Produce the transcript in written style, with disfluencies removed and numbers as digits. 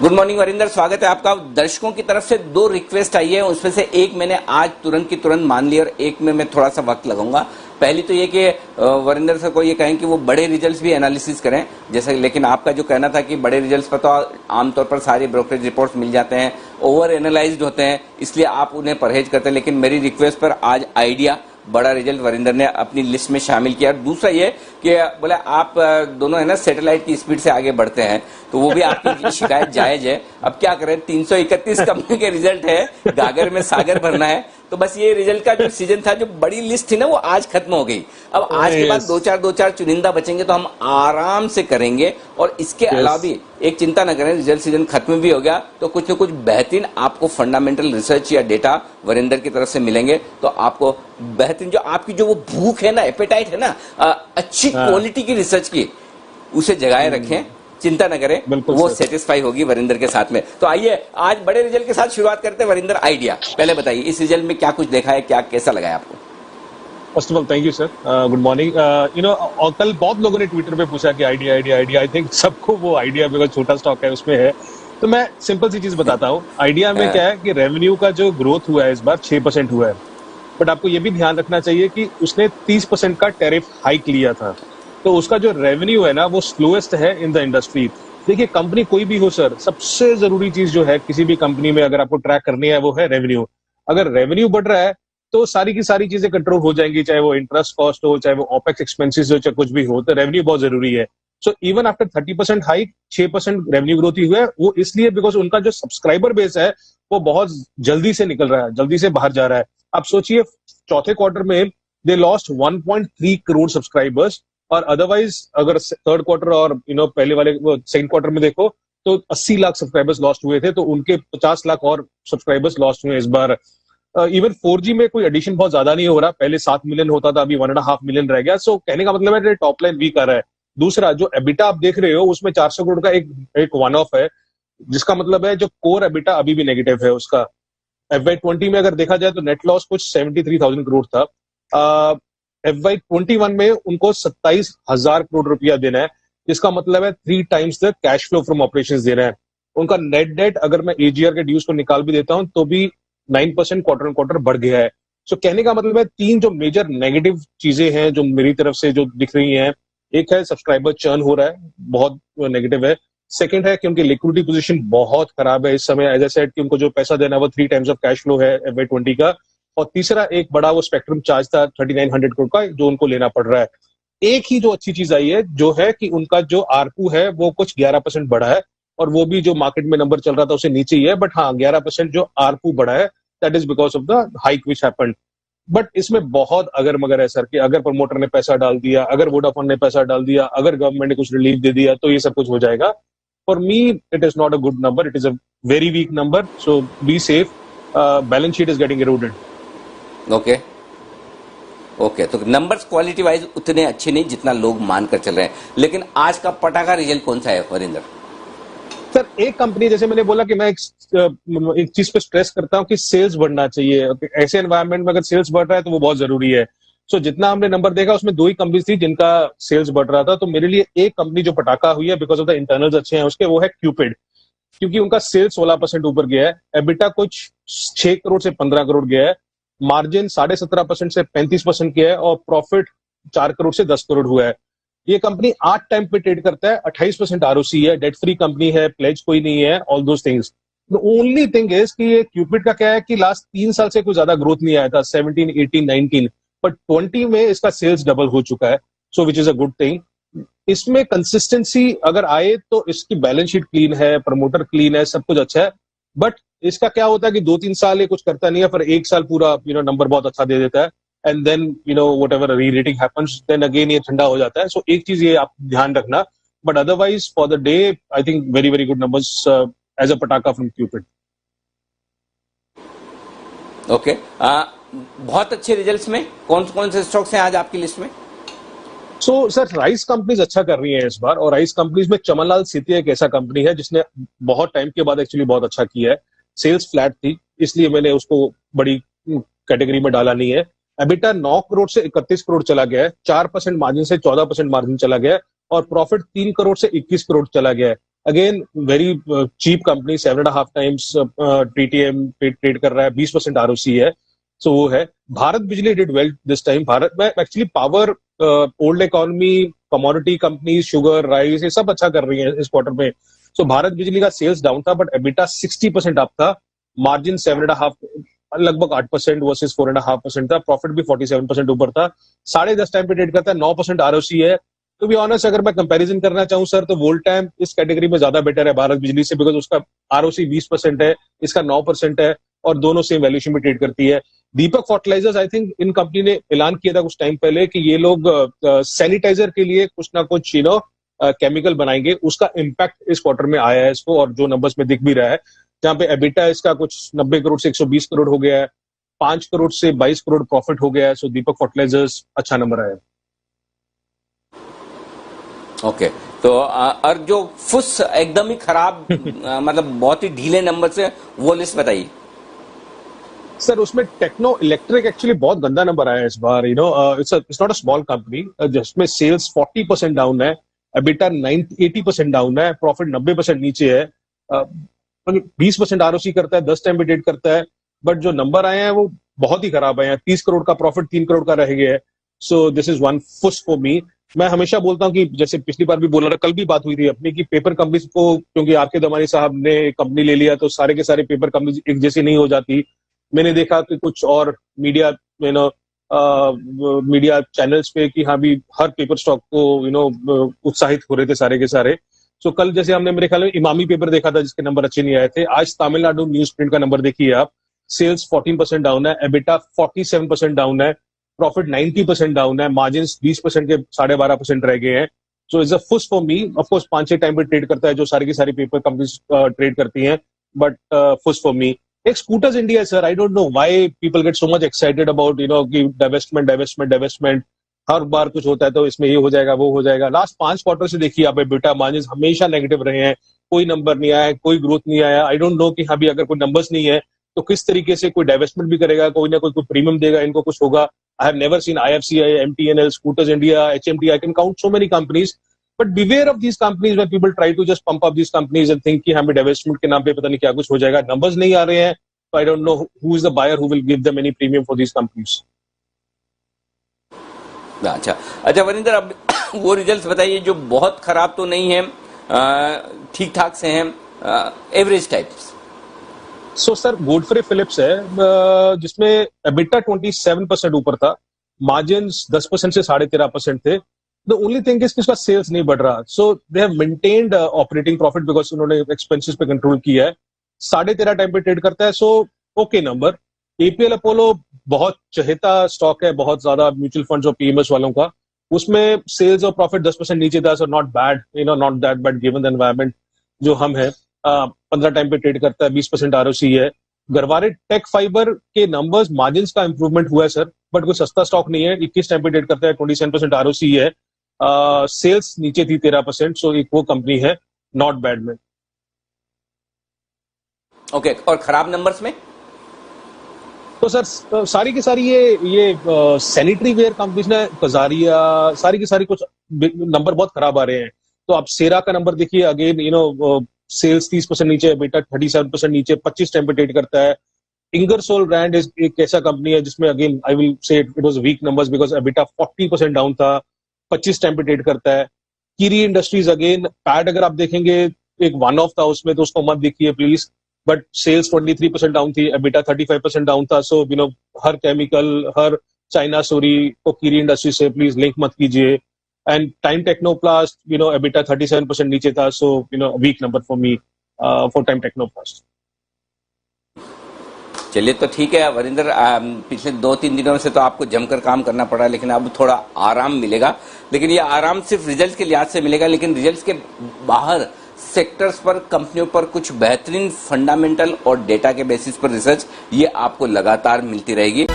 Good morning Varinder, स्वागत है आपका। दर्शकों की तरफ से 2 रिक्वेस्ट आई है, उसमें से एक मैंने आज तुरंत की तुरंत मान ली और एक में मैं थोड़ा सा वक्त लगाऊंगा। पहली तो ये कि वरिंदर सर को ये कहें कि वो बड़े रिजल्ट्स भी एनालिसिस करें, जैसे लेकिन आपका जो कहना था कि बड़े रिजल्ट्स पर तो आमतौर पर सारी ब्रोकरेज रिपोर्ट्स मिल जाते हैं, ओवर एनालाइज्ड होते हैं, इसलिए आप उन्हें परहेज करते हैं। लेकिन मेरी रिक्वेस्ट पर आज आइडिया बड़ा रिजल्ट वरिंदर ने अपनी लिस्ट में शामिल किया। दूसरा ये कि बोले आप दोनों है ना सेटेलाइट की स्पीड से आगे बढ़ते हैं, तो वो भी आपकी शिकायत जायज है। अब क्या करें, 331 कंपनी के रिजल्ट है, गागर में सागर भरना है। तो बस ये रिजल्ट का जो सीजन था, जो बड़ी लिस्ट थी ना, वो आज खत्म हो गई। अब आज के बाद दो चार चुनिंदा बचेंगे तो हम आराम से करेंगे। और इसके अलावा भी एक चिंता न करें, रिजल्ट सीजन खत्म भी हो गया तो कुछ न कुछ बेहतरीन आपको फंडामेंटल रिसर्च या डेटा वरिंदर की तरफ से मिलेंगे। तो आपको बेहतरीन जो आपकी जो वो भूख है ना, एपेटाइट है ना, अच्छी क्वालिटी की रिसर्च की, उसे जगाए रखें, चिंता न करें, वो सेटिस्फाई होगी वरिंदर के साथ में। तो आइए आज बड़े रिजल्ट के साथ शुरुआत करते हैं। वरिंदर, आइडिया पहले बताइए, इस रिजल्ट में क्या कुछ देखा है, क्या कैसा लगा है आपको? First of all thank you sir, good morning. कल बहुत लोगों ने ट्विटर पे पूछा कि idea idea idea. I think सबको वो आइडिया बिकॉज छोटा स्टॉक है उसमें है। तो मैं सिंपल सी चीज बताता हूँ। आइडिया में क्या है कि रेवेन्यू का जो ग्रोथ हुआ है इस बार 6% हुआ है, बट आपको ये भी ध्यान रखना चाहिए कि उसने 30% का टैरिफ हाइक लिया था, तो उसका जो रेवेन्यू है ना वो स्लोएस्ट है इन द इंडस्ट्री। देखिए कंपनी कोई भी हो सर, सबसे जरूरी चीज जो है किसी भी कंपनी में अगर आपको ट्रैक करनी है वो है रेवेन्यू। अगर रेवेन्यू बढ़ रहा है तो सारी की सारी चीजें कंट्रोल हो जाएंगी, चाहे वो इंटरेस्ट कॉस्ट हो, चाहे वो ओपेक्स एक्सपेंसेस हो, चाहे कुछ भी हो, तो रेवेन्यू बहुत जरूरी है। So even after 30% hike 6% revenue growth ही हुआ है। वो इसलिए बिकॉज उनका जो सब्सक्राइबर बेस है वो बहुत जल्दी से निकल रहा है, जल्दी से बाहर जा रहा है। आप सोचिए चौथे क्वार्टर में दे लॉस्ट 1.3 करोड़ सब्सक्राइबर्स, और अदरवाइज अगर थर्ड क्वार्टर और पहले वाले सेकंड क्वार्टर में देखो तो 80 लाख सब्सक्राइबर्स लॉस्ट हुए थे, तो उनके 50 लाख और सब्सक्राइबर्स लॉस्ट हुए इस बार। इवन 4G में कोई एडिशन बहुत ज्यादा नहीं हो रहा, पहले 7 मिलियन होता था, अभी 1.5 मिलियन रह गया। सो कहने का मतलब है टॉप लाइन वीक आ रहा है। दूसरा जो एबिटा आप देख रहे हो उसमें 400 करोड़ का एक वन ऑफ है, जिसका मतलब है जो कोर एबिटा अभी भी नेगेटिव है उसका। FY20 में अगर देखा जाए तो नेट लॉस कुछ 73,000 करोड़ था। FY21 में उनको 27,000 करोड़ रुपया देना है, जिसका मतलब है 3 times the cash flow from operations दे रहे हैं। उनका नेट डेट अगर मैं AGR के ड्यूज को निकाल भी देता हूं तो भी 9% क्वार्टर ऑन क्वार्टर बढ़ गया है। सो कहने का मतलब है 3 जो मेजर नेगेटिव चीजें हैं जो मेरी तरफ से जो दिख रही हैं, एक है सब्सक्राइबर चर्न हो रहा है, बहुत नेगेटिव है। सेकंड है कि उनकी लिक्विडिटी पोजीशन बहुत खराब है इस समय, एज आई सेड कि उनको जो पैसा देना है वो 3 times ऑफ कैश फ्लो है FY20 का। और तीसरा एक बड़ा वो स्पेक्ट्रम चार्ज था 3900 करोड़ का, जो उनको लेना पड़ रहा है। एक ही जो अच्छी चीज आई है जो है कि उनका जो आरपू है वो कुछ 11% बढ़ा है, और वो भी जो मार्केट में नंबर चल रहा था उससे नीचे ही है, बट हाँ 11% जो आरपू बढ़ा है that is because of the hike which happened. But इसमें बहुत अगर मगर है सर कि अगर प्रमोटर ने पैसा डाल दिया, अगर वोडाफोन ने पैसा डाल दिया, अगर गवर्नमेंट ने कुछ रिलीफ दे दिया तो ये सब कुछ हो जाएगा। For me it is not a good number, it is a very weak number, so be safe. Balance sheet is getting eroded. Okay, तो नंबर्स क्वालिटी वाइज उतने अच्छे नहीं जितना लोग मानकर चल रहे हैं। लेकिन आज का पटाखा रिजल्ट कौन सा है वरिंदर? सर एक कंपनी, जैसे मैंने बोला कि मैं एक चीज पे स्ट्रेस करता हूं कि सेल्स बढ़ना चाहिए। ऐसे एनवायरनमेंट में अगर सेल्स बढ़ रहा है तो वो बहुत जरूरी है। सो जितना हमने नंबर देखा उसमें 2 ही कंपनी थी जिनका सेल्स बढ़ रहा था। तो मेरे लिए एक कंपनी जो पटाखा हुई है बिकॉज ऑफ द इंटरनल्स अच्छे हैं उसके, वो है क्यूपिड, क्योंकि उनका सेल्स 16% ऊपर गया है, एबिटा कुछ 6 करोड़ से 15 करोड़ गया है, मार्जिन 17.5% से 35% किया है, और प्रॉफिट 4 करोड़ से 10 करोड़ हुआ है। ये कंपनी 8 टाइम पे ट्रेड करता है, 28% ROC है, डेट फ्री कंपनी है, प्लेज कोई नहीं है, all those things. The only thing is कि ये क्यूपिड का क्या है कि लास्ट 3 साल से कोई ज्यादा ग्रोथ नहीं आया था, 17, 18, 19, बट 20 में इसका सेल्स डबल हो चुका है, so which is a good thing. इसमें कंसिस्टेंसी अगर आए तो इसकी बैलेंस शीट क्लीन है, प्रमोटर क्लीन है, सब कुछ अच्छा है। बट इसका क्या होता है कि 2-3 साल ये कुछ करता नहीं है, पर 1 साल पूरा नंबर बहुत अच्छा दे देता है, and then whatever re-rating happens, then again ये ठंडा हो जाता है। सो एक चीज ये आप ध्यान रखना, but otherwise for the day I think very very good numbers as a पटाखा फ्रॉम क्यूपिड। ओके, बहुत अच्छे रिजल्ट्स में कौन कौन से स्टॉक्स हैं आज आपकी लिस्ट में? सो सर राइस कंपनीज अच्छा कर रही हैं इस बार, और राइस कंपनीज में चमनलाल सेठिया एक ऐसा कंपनी है जिसने बहुत टाइम के बाद एक्चुअली बहुत अच्छा किया है। सेल्स फ्लैट थी इसलिए मैंने उसको बड़ी कैटेगरी में डाला नहीं है। एबिटा 9 करोड़ से 31 करोड़ चला गया है, 4% मार्जिन से 14% मार्जिन चला गया है, और प्रॉफिट 3 करोड़ से 21 करोड़ चला गया है। Again very cheap company, 7.5 times TTM trade कर रहा है, 20% ROC है, सो वो है। Bharat Bijlee did well this time. Bharat में actually power, old economy, commodity company, sugar, rice, ये सब अच्छा कर रही है इस क्वार्टर में। सो भारत बिजली का सेल्स डाउन था, बट एबिटा 60% अप था, मार्जिन 7.5, लगभग 8% वर्सेस 4.5% था, प्रॉफिट भी 47% ऊपर था, 10.5 टाइम पे ट्रेड करता है, 9% ROC है। तो बी ऑनेस्ट अगर मैं कंपैरिजन करना चाहूं सर, तो वोल्टाम इस कैटेगरी में ज्यादा बेटर है भारत बिजली से, बिकॉज उसका ROC 20% है, इसका 9% है, और दोनों सेम वैल्यूएशन में ट्रेड करती है। दीपक फर्टिलाइजर्स, आई थिंक इन कंपनी ने ऐलान किया था कुछ टाइम पहले कि ये लोग सैनिटाइजर के लिए कुछ ना कुछ केमिकल बनाएंगे, उसका इम्पैक्ट इस क्वार्टर में आया है इसको, और जो नंबर्स में दिख भी रहा है, जहां पे एबिटा इसका कुछ 90 करोड़ से 120 करोड़ हो गया है, 5 करोड़ से 22 करोड़ प्रॉफिट हो गया है। सो दीपक फर्टिलाइजर्स अच्छा नंबर आया है। ओके, तो और जो फुस एकदम ही खराब मतलब बहुत ही ढीले नंबर से, वो लिस्ट बताइए सर। उसमें टेक्नो इलेक्ट्रिक एक्चुअली बहुत गंदा नंबर आया है इस बार। It's not a small company, जिसमें सेल्स 40% डाउन है, एबिटा 80% डाउन है, प्रॉफिट 90% नीचे है, 20% ROC करता है, 10 टाइम पे ट्रेड करता है, बट जो नंबर आए हैं वो बहुत ही खराब आए हैं। 30 करोड़ का प्रॉफिट 3 करोड़ का रह गया है। सो दिस इज वन फुस फॉर मी। मैं हमेशा बोलता हूँ कि जैसे पिछली बार भी बोला था, कल भी बात हुई थी अपनी, कि पेपर कंपनीज को, क्योंकि आपके दमानी साहब ने कंपनी ले लिया तो सारे के सारे पेपर कंपनीज एक जैसी नहीं हो जाती। मैंने देखा कि कुछ और मीडिया मीडिया चैनल्स पे कि हाँ भी हर पेपर स्टॉक को उत्साहित हो रहे थे सारे के सारे। सो कल जैसे हमने मेरे ख्याल में इमामी पेपर देखा था जिसके नंबर अच्छे नहीं आए थे। आज तमिलनाडु न्यूज प्रिंट का नंबर देखिए आप, सेल्स 14% डाउन है, एबिटा 47% डाउन है, प्रॉफिट 90% डाउन है, मार्जिन 20% के 12.5% रह गए हैं। सो इज अ फुस फॉर मी। ऑफकोर्स 5-6 टाइम पे ट्रेड करता है, जो सारी की सारी पेपर कंपनीज ट्रेड करती हैं, बट फुस फॉर मी। एक scooters India sir, I don't know why people get so much excited about कि डाइवेस्टमेंट। हर बार कुछ होता है तो इसमें ये हो जाएगा वो हो जाएगा। लास्ट 5 क्वार्टर से देखिए आप, बेटा मार्जिन हमेशा नेगेटिव रहे हैं, कोई नंबर नहीं आया, कोई ग्रोथ नहीं आया। आई डोंट नो कि हाँ भी अगर कोई नंबर्स नहीं है तो किस तरीके से कोई डाइवेस्टमेंट भी करेगा, कोई ना कोई प्रीमियम देगा, इनको कुछ होगा। I have never seen IFCI, MTNL, scooters India, HMT, I can count so many companies, but beware of these companies when people try to just pump up these companies and think कि हमें divestment के नाम पे पता नहीं क्या कुछ हो जाएगा। नंबर्स नहीं आ रहे हैं, so I don't know who is the buyer who will give them any premium for these companies. अच्छा वरिंदर, अब वो रिजल्ट्स बताइए जो बहुत खराब तो नहीं है, ठीक ठाक से हैं, average types. So sir Godfrey Phillips है, जिसमें एबिटा 27% ऊपर था, मार्जिन 10% से 13.5% थे। द ओनली थिंग इज कि उसका सेल्स नहीं बढ़ रहा। So they have maintained operating profit because उन्होंने एक्सपेंसेस पे कंट्रोल किया है। 13.5 टाइम पे ट्रेड करता है, so okay number. APL Apollo बहुत चहेता स्टॉक है, बहुत ज्यादा म्यूचुअल फंड्स और PMS वालों का। उसमें सेल्स और प्रॉफिट 10% नीचे था, so not bad, not that bad given the environment जो हम है। 15 टाइम पे ट्रेड करता है, 20% ROC है। गरवारे टेक फाइबर के नंबर्स, मार्जिन का इंप्रूवमेंट हुआ है सर, बट कोई सस्ता स्टॉक नहीं है। 21 टाइम पे ट्रेड करता है, 27% ROC है, सेल्स नीचे थी 13%, सो एक वो कंपनी है, नॉट बैड में। ओके, और खराब नंबर्स में तो सर सारी की सारी ये सैनिटरी वेयर कंपनीज ने, कजारिया, सारी की सारी कुछ नंबर बहुत खराब आ रहे हैं। तो आप सेरा का नंबर देखिए, अगेन सेल्स 30% नीचे, बेटा 37% नीचे, 25 टाइम पे ट्रेड करता है। इंगरसोल ब्रांड एक ऐसा कंपनी है जिसमें again I will say it was weak numbers because EBITDA 40% down था, 25 टाइम पे ट्रेड करता है। कीरी इंडस्ट्रीज अगेन पैड अगर आप देखेंगे एक वन ऑफ था उसमें, तो उसको मत देखिए प्लीज, बट सेल्स 23% डाउन थी, एबिटा 35% डाउन था। सो हर केमिकल, हर चाइना स्टोरी को कीरी इंडस्ट्री से प्लीज लिंक मत कीजिए। एंड टाइम टेक्नोप्लास्ट एबिटा 37% नीचे था, so weak number for me for time Technoplast. चलिए, तो ठीक है वरिंदर, पिछले 2-3 दिनों से तो आपको जमकर काम करना पड़ा, लेकिन अब थोड़ा आराम मिलेगा। लेकिन ये आराम सिर्फ रिजल्ट के लिहाज से मिलेगा, लेकिन रिजल्ट के बाहर सेक्टर्स पर, कंपनियों पर कुछ बेहतरीन फंडामेंटल और डेटा के बेसिस पर रिसर्च ये आपको लगातार मिलती रहेगी।